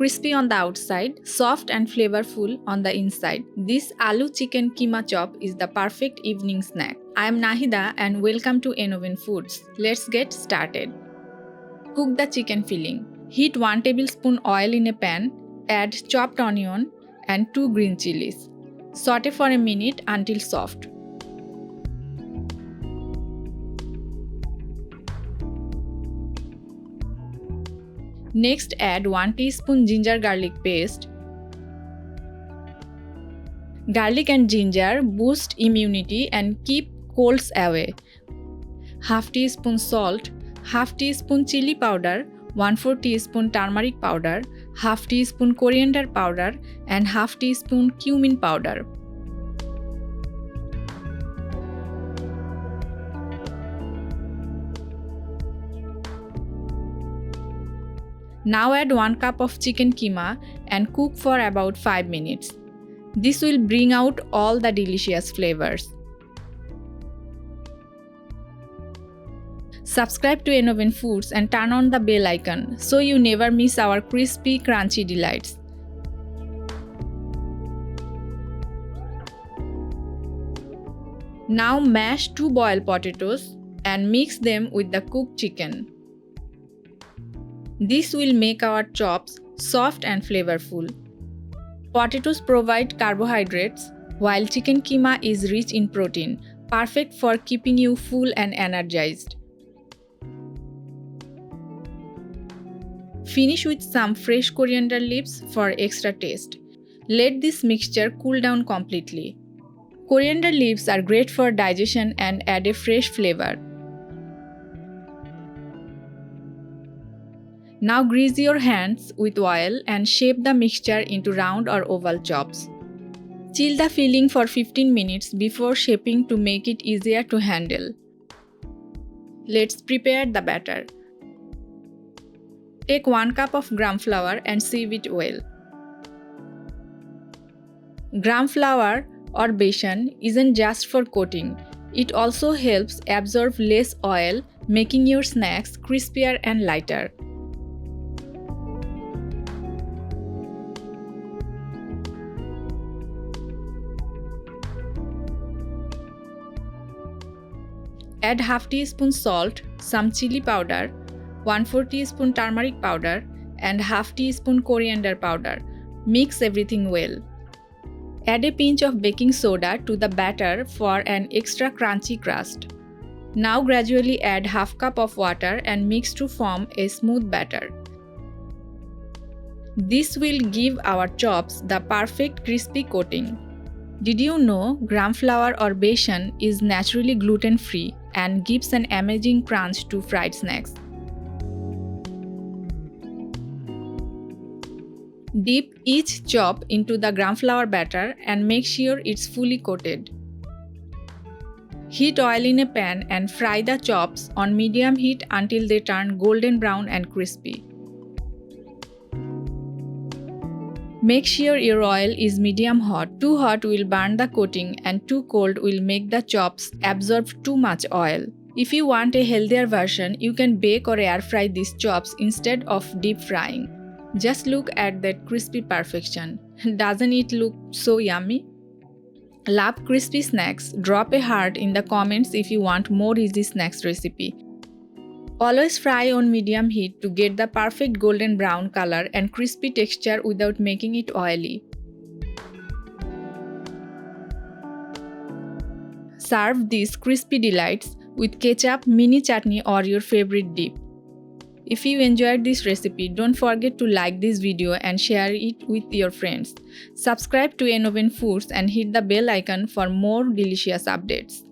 crispy on the outside, soft and flavorful on the inside. This Aloo Chicken Keema chop is the perfect evening snack. I am Nahida and welcome to Enoven Foods. Let's get started. Cook the chicken filling. Heat 1 tablespoon oil in a pan, add chopped onion and 2 green chilies. Saute for a minute until soft. Next, add 1 teaspoon ginger garlic paste. Garlic and ginger boost immunity and keep colds away. Half teaspoon salt, half teaspoon chilli powder, 1/4 teaspoon turmeric powder, half teaspoon coriander powder and half teaspoon cumin powder. Now add 1 cup of chicken keema and cook for about 5 minutes. This will bring out all the delicious flavors. Subscribe to Enoven Foods and turn on the bell icon so you never miss our crispy, crunchy delights. Now mash 2 boiled potatoes and mix them with the cooked chicken. This will make our chops soft and flavorful. Potatoes provide carbohydrates, while chicken keema is rich in protein, perfect for keeping you full and energized. Finish with some fresh coriander leaves for extra taste. Let this mixture cool down completely. Coriander leaves are great for digestion and add a fresh flavor. Now grease your hands with oil and shape the mixture into round or oval chops. Chill the filling for 15 minutes before shaping to make it easier to handle. Let's prepare the batter. Take 1 cup of gram flour and sieve it well. Gram flour or besan isn't just for coating. It also helps absorb less oil, making your snacks crispier and lighter. Add half teaspoon salt, some chili powder, 1/4 teaspoon turmeric powder and half teaspoon coriander powder. Mix everything well. Add a pinch of baking soda to the batter for an extra crunchy crust. Now gradually add half cup of water and mix to form a smooth batter. This will give our chops the perfect crispy coating. Did you know gram flour or besan is naturally gluten-free and gives an amazing crunch to fried snacks? Dip each chop into the gram flour batter and make sure it's fully coated. Heat oil in a pan and fry the chops on medium heat until they turn golden brown and crispy. Make sure your oil is medium hot. Too hot will burn the coating and too cold will make the chops absorb too much oil. If you want a healthier version, you can bake or air fry these chops instead of deep frying. Just look at that crispy perfection. Doesn't it look so yummy? Love crispy snacks? Drop a heart in the comments if you want more easy snacks recipe. Always fry on medium heat to get the perfect golden brown color and crispy texture without making it oily. Serve these crispy delights with ketchup, mini chutney or your favorite dip. If you enjoyed this recipe, don't forget to like this video and share it with your friends. Subscribe to Enoven Foods and hit the bell icon for more delicious updates.